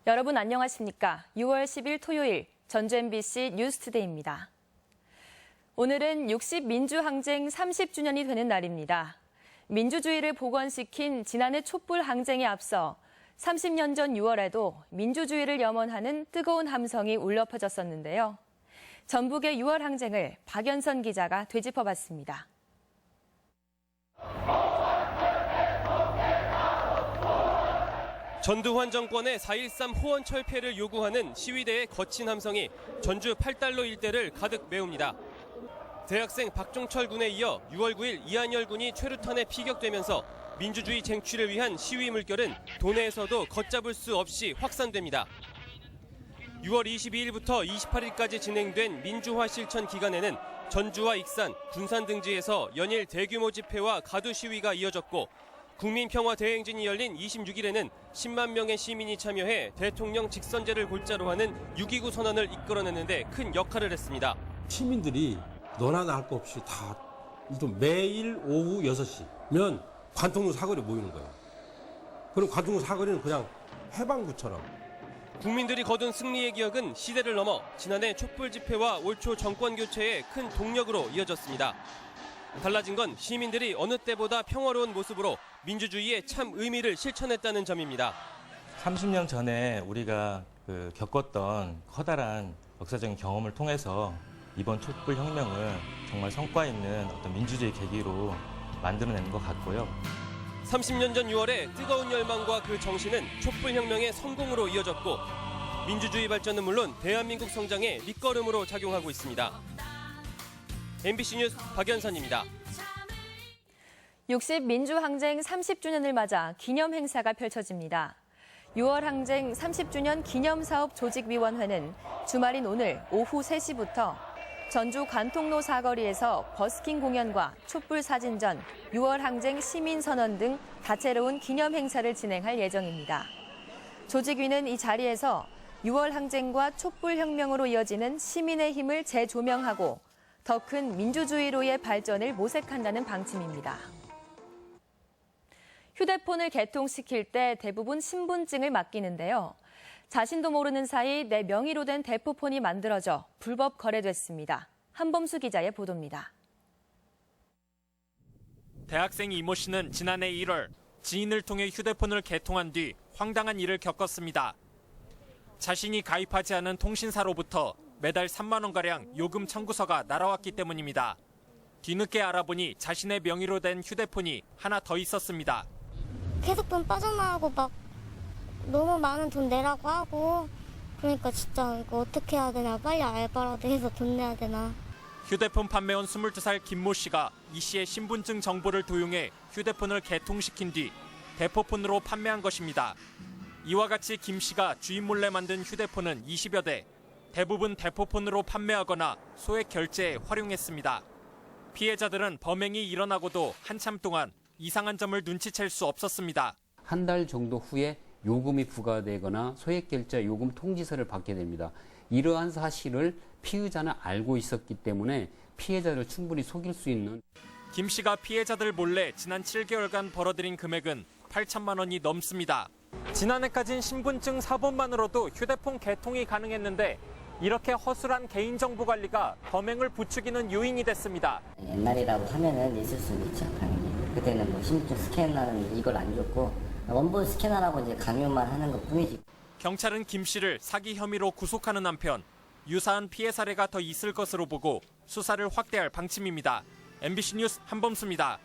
여러분 안녕하십니까? 6월 10일 토요일 전주 MBC 뉴스투데이입니다. 오늘은 60 민주항쟁 30주년이 되는 날입니다. 민주주의를 복원시킨 지난해 촛불 항쟁에 앞서 30년 전 6월에도 민주주의를 염원하는 뜨거운 함성이 울려 퍼졌었는데요. 전북의 6월 항쟁을 박연선 기자가 되짚어봤습니다. 전두환 정권의 4.13 호원 철폐를 요구하는 시위대의 거친 함성이 전주 팔달로 일대를 가득 메웁니다. 대학생 박종철 군에 이어 6월 9일 이한열 군이 최루탄에 피격되면서 민주주의 쟁취를 위한 시위 물결은 도내에서도 걷잡을 수 없이 확산됩니다. 6월 22일부터 28일까지 진행된 민주화 실천 기간에는 전주와 익산, 군산 등지에서 연일 대규모 집회와 가두 시위가 이어졌고 국민평화대행진이 열린 26일에는 10만 명의 시민이 참여해 대통령 직선제를 골자로 하는 6.29 선언을 이끌어내는데 큰 역할을 했습니다. 시민들이 너나 나 할 거 없이 다 매일 오후 6시면 관통로 사거리에 모이는 거예요. 그럼 관통로 사거리는 그냥 해방구처럼. 국민들이 거둔 승리의 기억은 시대를 넘어 지난해 촛불 집회와 올 초 정권 교체의 큰 동력으로 이어졌습니다. 달라진 건 시민들이 어느 때보다 평화로운 모습으로 민주주의의 참 의미를 실천했다는 점입니다. 30년 전에 우리가 겪었던 커다란 역사적인 경험을 통해서 이번 촛불 혁명을 정말 성과 있는 어떤 민주주의 계기로 만들어내는 것 같고요. 30년 전 6월에 뜨거운 열망과 그 정신은 촛불 혁명의 성공으로 이어졌고 민주주의 발전은 물론 대한민국 성장의 밑거름으로 작용하고 있습니다. MBC 뉴스 박연선입니다. 60 민주항쟁 30주년을 맞아 기념 행사가 펼쳐집니다. 6월 항쟁 30주년 기념사업 조직위원회는 주말인 오늘 오후 3시부터 전주 관통로 사거리에서 버스킹 공연과 촛불 사진전, 6월 항쟁 시민선언 등 다채로운 기념 행사를 진행할 예정입니다. 조직위는 이 자리에서 6월 항쟁과 촛불 혁명으로 이어지는 시민의 힘을 재조명하고 더 큰 민주주의로의 발전을 모색한다는 방침입니다. 휴대폰을 개통시킬 때 대부분 신분증을 맡기는데요. 자신도 모르는 사이 내 명의로 된 대포폰이 만들어져 불법 거래됐습니다. 한범수 기자의 보도입니다. 대학생 이모 씨는 지난해 1월 지인을 통해 휴대폰을 개통한 뒤 황당한 일을 겪었습니다. 자신이 가입하지 않은 통신사로부터 매달 3만 원가량 요금 청구서가 날아왔기 때문입니다. 뒤늦게 알아보니 자신의 명의로 된 휴대폰이 하나 더 있었습니다. 계속 돈 빠져나가고 막 너무 많은 돈 내라고 하고 그러니까 진짜 이거 어떻게 해야 되나 빨리 알바라도 해서 돈 내야 되나. 휴대폰 판매원 22살 김모 씨가 이 씨의 신분증 정보를 도용해 휴대폰을 개통시킨 뒤 대포폰으로 판매한 것입니다. 이와 같이 김 씨가 주인 몰래 만든 휴대폰은 20여 대, 대부분 대포폰으로 판매하거나 소액 결제에 활용했습니다. 피해자들은 범행이 일어나고도 한참 동안 이상한 점을 눈치챌 수 없었습니다. 한 달 정도 후에 요금이 부과되거나 소액결제 요금 통지서를 받게 됩니다. 이러한 사실을 피의자는 알고 있었기 때문에 피해자를 충분히 속일 수 있는. 김 씨가 피해자들 몰래 지난 7개월간 벌어들인 금액은 8천만 원이 넘습니다. 지난해까진 신분증 사본만으로도 휴대폰 개통이 가능했는데 이렇게 허술한 개인정보 관리가 범행을 부추기는 요인이 됐습니다. 옛날이라고 하면은 있을 수는 있죠, 당연히. 그때는 뭐 신분증 스캔하는 이걸 안 줬고 원본 스캔하라고 이제 강요만 하는 것 뿐이지. 경찰은 김 씨를 사기 혐의로 구속하는 한편 유사한 피해 사례가 더 있을 것으로 보고 수사를 확대할 방침입니다. MBC 뉴스 한범수입니다.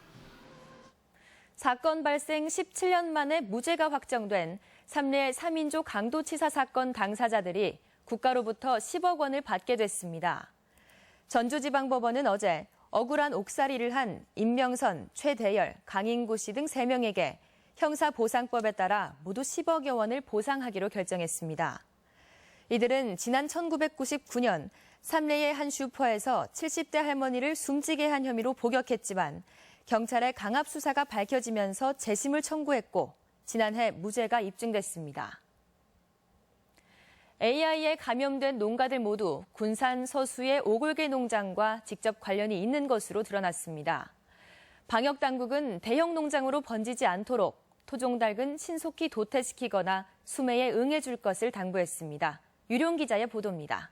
사건 발생 17년 만에 무죄가 확정된 삼례 3인조 강도치사 사건 당사자들이 국가로부터 10억 원을 받게 됐습니다. 전주지방법원은 어제 억울한 옥살이를 한 임명선, 최대열, 강인구 씨 등 3명에게 형사보상법에 따라 모두 10억여 원을 보상하기로 결정했습니다. 이들은 지난 1999년 삼례의 한 슈퍼에서 70대 할머니를 숨지게 한 혐의로 복역했지만 경찰의 강압 수사가 밝혀지면서 재심을 청구했고 지난해 무죄가 입증됐습니다. AI에 감염된 농가들 모두 군산 서수의 오골계 농장과 직접 관련이 있는 것으로 드러났습니다. 방역당국은 대형 농장으로 번지지 않도록 토종닭은 신속히 도태시키거나 수매에 응해줄 것을 당부했습니다. 유룡 기자의 보도입니다.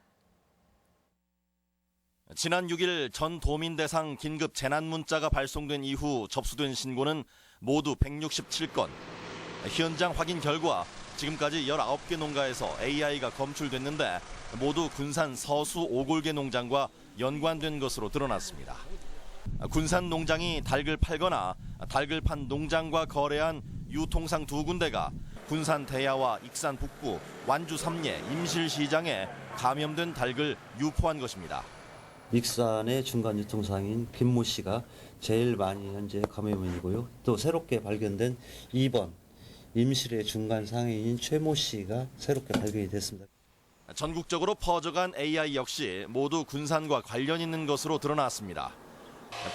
지난 6일 전 도민 대상 긴급 재난 문자가 발송된 이후 접수된 신고는 모두 167건. 현장 확인 결과 지금까지 19개 농가에서 AI가 검출됐는데 모두 군산 서수 오골계 농장과 연관된 것으로 드러났습니다. 군산 농장이 닭을 팔거나 닭을 판 농장과 거래한 유통상 2군데가 군산 대야와 익산 북부, 완주 삼례, 임실시장에 감염된 닭을 유포한 것입니다. 익산의 중간 유통상인 김모 씨가 제일 많이 현재 감염원이고요. 또 새롭게 발견된 2번 임실의 중간 상인인 최모 씨가 새롭게 발견이 됐습니다. 전국적으로 퍼져간 AI 역시 모두 군산과 관련 있는 것으로 드러났습니다.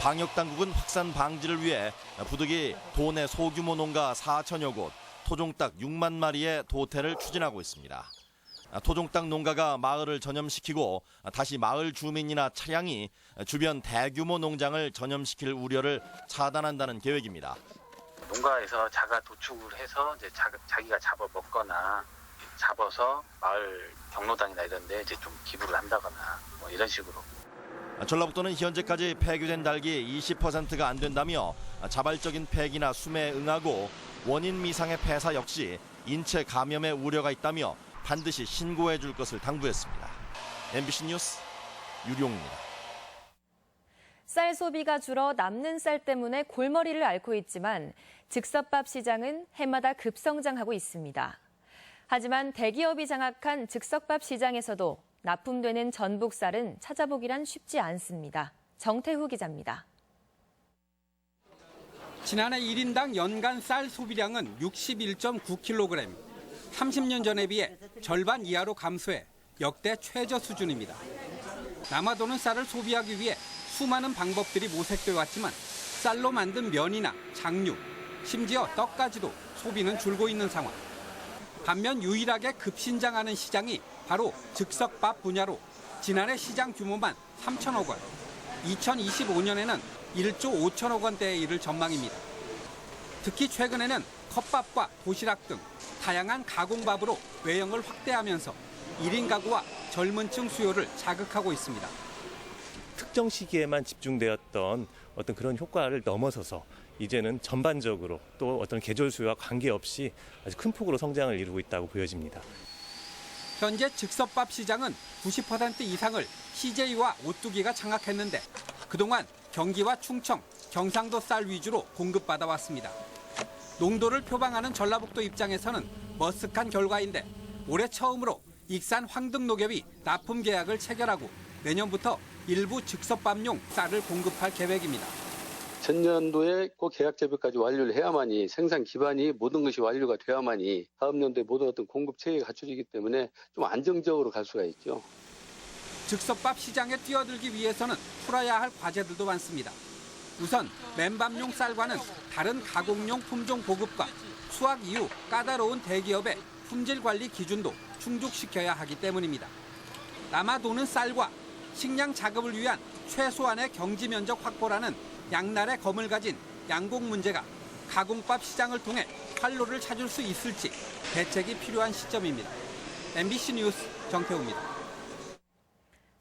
방역당국은 확산 방지를 위해 부득이 도내 소규모 농가 4천여 곳, 토종닭 6만 마리의 도태를 추진하고 있습니다. 토종닭 농가가 마을을 전염시키고 다시 마을 주민이나 차량이 주변 대규모 농장을 전염시킬 우려를 차단한다는 계획입니다. 농가에서 자가 도축을 해서 이제 자기가 잡아 먹거나 잡아서 마을 경로당이나 이런 데 이제 좀 기부를 한다거나 뭐 이런 식으로. 전라북도는 현재까지 폐기된 닭이 20%가 안 된다며 자발적인 폐기나 수매에 응하고 원인 미상의 폐사 역시 인체 감염의 우려가 있다며 반드시 신고해 줄 것을 당부했습니다. MBC 뉴스 유룡입니다. 쌀 소비가 줄어 남는 쌀 때문에 골머리를 앓고 있지만 즉석밥 시장은 해마다 급성장하고 있습니다. 하지만 대기업이 장악한 즉석밥 시장에서도 납품되는 전북 쌀은 찾아보기란 쉽지 않습니다. 정태후 기자입니다. 지난해 1인당 연간 쌀 소비량은 61.9kg, 30년 전에 비해 절반 이하로 감소해 역대 최저 수준입니다. 남아도는 쌀을 소비하기 위해 수많은 방법들이 모색돼 왔지만 쌀로 만든 면이나 장류, 심지어 떡까지도 소비는 줄고 있는 상황. 반면 유일하게 급신장하는 시장이 바로 즉석밥 분야로 지난해 시장 규모만 3천억 원, 2025년에는 1조 5천억 원대에 이를 전망입니다. 특히 최근에는 컵밥과 도시락 등 다양한 가공밥으로 외형을 확대하면서 1인 가구와 젊은 층 수요를 자극하고 있습니다. 특정 시기에만 집중되었던 어떤 그런 효과를 넘어서서 이제는 전반적으로 또 어떤 계절 수요와 관계없이 아주 큰 폭으로 성장을 이루고 있다고 보여집니다. 현재 즉석밥 시장은 90% 이상을 CJ와 오뚜기가 장악했는데 그동안 경기와 충청, 경상도 쌀 위주로 공급받아 왔습니다. 농도를 표방하는 전라북도 입장에서는 머쓱한 결과인데 올해 처음으로 익산 황등농협이 납품 계약을 체결하고 내년부터 일부 즉석밥용 쌀을 공급할 계획입니다. 전년도에 꼭 계약 재배까지 완료를 해야만이 생산 기반이 모든 것이 완료가 돼야만이 다음 년도에 모든 어떤 공급 체계가 갖춰지기 때문에 좀 안정적으로 갈 수가 있죠. 즉석밥 시장에 뛰어들기 위해서는 풀어야 할 과제들도 많습니다. 우선 맨밥용 쌀과는 다른 가공용 품종 보급과 수확 이후 까다로운 대기업의 품질 관리 기준도 충족시켜야 하기 때문입니다. 남아도는 쌀과 식량 자급을 위한 최소한의 경지 면적 확보라는 양날의 검을 가진 양곡 문제가 가공밥 시장을 통해 활로를 찾을 수 있을지 대책이 필요한 시점입니다. MBC 뉴스 정태우입니다.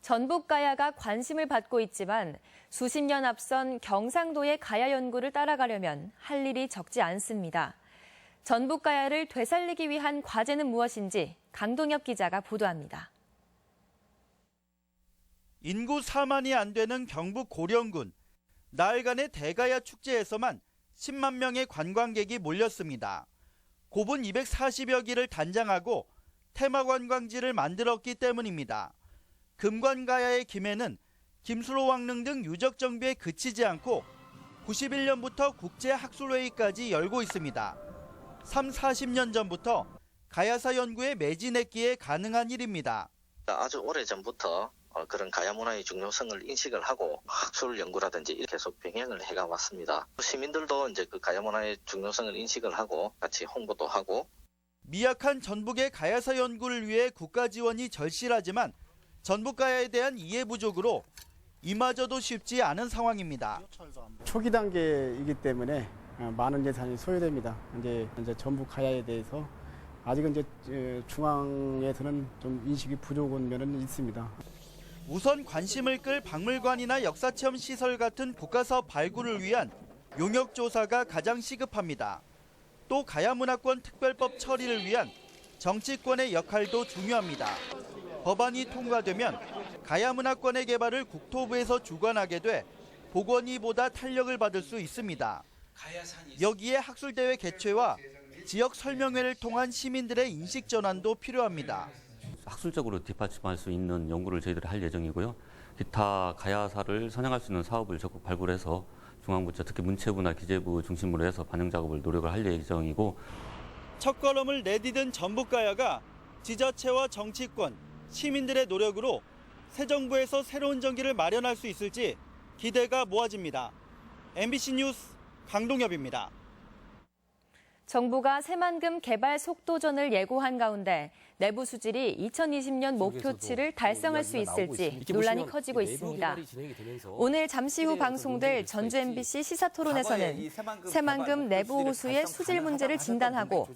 전북 가야가 관심을 받고 있지만 수십 년 앞선 경상도의 가야 연구를 따라가려면 할 일이 적지 않습니다. 전북 가야를 되살리기 위한 과제는 무엇인지 강동엽 기자가 보도합니다. 인구 4만이 안 되는 경북 고령군. 나흘간의 대가야 축제에서만 10만 명의 관광객이 몰렸습니다. 고분 240여 기를 단장하고 테마 관광지를 만들었기 때문입니다. 금관가야의 김해는 김수로 왕릉 등 유적 정비에 그치지 않고 91년부터 국제학술회의까지 열고 있습니다. 40년 전부터 가야사 연구에 매진했기에 가능한 일입니다. 아주 오래전부터 그런 가야 문화의 중요성을 인식을 하고 학술 연구라든지 이렇게 계속 병행을 해가 왔습니다. 시민들도 이제 그 가야 문화의 중요성을 인식을 하고 같이 홍보도 하고. 미약한 전북의 가야사 연구를 위해 국가 지원이 절실하지만 전북 가야에 대한 이해 부족으로 이마저도 쉽지 않은 상황입니다. 초기 단계이기 때문에 많은 예산이 소요됩니다. 이제 전북 가야에 대해서 아직은 이제 중앙에서는 좀 인식이 부족한 면은 있습니다. 우선 관심을 끌 박물관이나 역사체험 시설 같은 국가사업 발굴을 위한 용역조사가 가장 시급합니다. 또 가야문화권 특별법 처리를 위한 정치권의 역할도 중요합니다. 법안이 통과되면 가야문화권의 개발을 국토부에서 주관하게 돼 복원위보다 탄력을 받을 수 있습니다. 여기에 학술대회 개최와 지역 설명회를 통한 시민들의 인식 전환도 필요합니다. 학술적으로 뒷받침할 수 있는 연구를 저희들이 할 예정이고요. 기타 가야사를 선양할 수 있는 사업을 적극 발굴해서 중앙부처, 특히 문체부나 기재부 중심으로 해서 반영 작업을 노력을 할 예정이고, 첫걸음을 내디딘 전북가야가 지자체와 정치권, 시민들의 노력으로 새 정부에서 새로운 전기를 마련할 수 있을지 기대가 모아집니다. MBC 뉴스 강동엽입니다. 정부가 새만금 개발 속도전을 예고한 가운데 내부 수질이 2020년 목표치를 달성할 수 있을지 논란이 커지고 있습니다. 오늘 잠시 후 방송될 전주 MBC 시사토론에서는 새만금 내부 호수의 수질 문제를 진단하고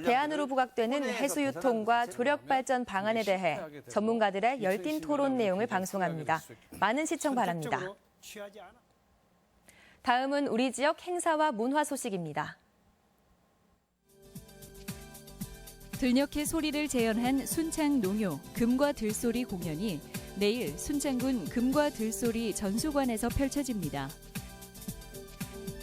대안으로 부각되는 해수 유통과 조력 발전 방안에 대해 전문가들의 열띤 토론 내용을 방송합니다. 많은 시청 바랍니다. 다음은 우리 지역 행사와 문화 소식입니다. 들녘의 소리를 재현한 순창 농요 금과 들소리 공연이 내일 순창군 금과 들소리 전수관에서 펼쳐집니다.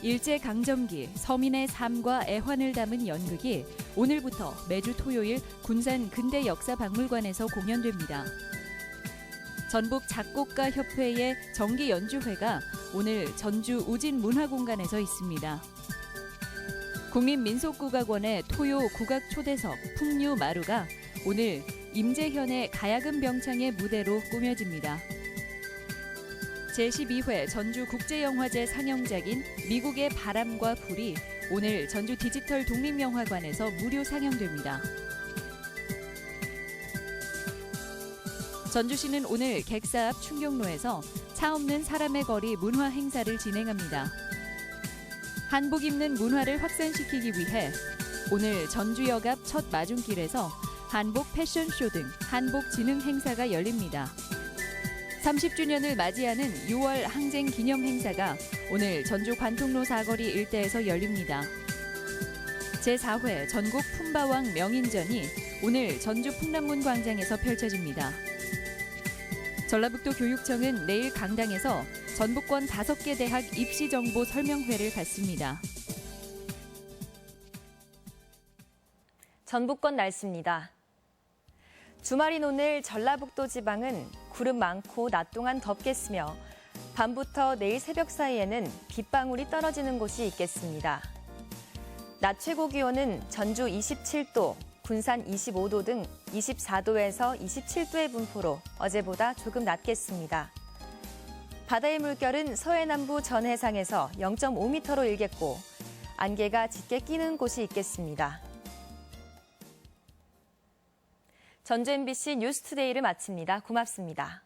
일제강점기 서민의 삶과 애환을 담은 연극이 오늘부터 매주 토요일 군산 근대역사박물관에서 공연됩니다. 전북 작곡가협회의 정기 연주회가 오늘 전주 우진문화공간에서 있습니다. 국민민속국악원의 토요 국악 초대석 풍류 마루가 오늘 임재현의 가야금 병창의 무대로 꾸며집니다. 제12회 전주국제영화제 상영작인 미국의 바람과 불이 오늘 전주 디지털 독립영화관에서 무료 상영됩니다. 전주시는 오늘 객사 앞 충경로에서 차 없는 사람의 거리 문화 행사를 진행합니다. 한복 입는 문화를 확산시키기 위해 오늘 전주역 앞 첫 마중길에서 한복 패션쇼 등 한복 진흥 행사가 열립니다. 30주년을 맞이하는 6월 항쟁 기념 행사가 오늘 전주 관통로 사거리 일대에서 열립니다. 제4회 전국 품바왕 명인전이 오늘 전주 풍남문 광장에서 펼쳐집니다. 전라북도 교육청은 내일 강당에서 전북권 5개 대학 입시 정보 설명회를 갖습니다. 전북권 날씨입니다. 주말인 오늘 전라북도 지방은 구름 많고 낮 동안 덥겠으며 밤부터 내일 새벽 사이에는 빗방울이 떨어지는 곳이 있겠습니다. 낮 최고 기온은 전주 27도, 군산 25도 등 24도에서 27도의 분포로 어제보다 조금 낮겠습니다. 바다의 물결은 서해남부 전 해상에서 0.5m로 일겠고 안개가 짙게 끼는 곳이 있겠습니다. 전주 MBC 뉴스투데이를 마칩니다. 고맙습니다.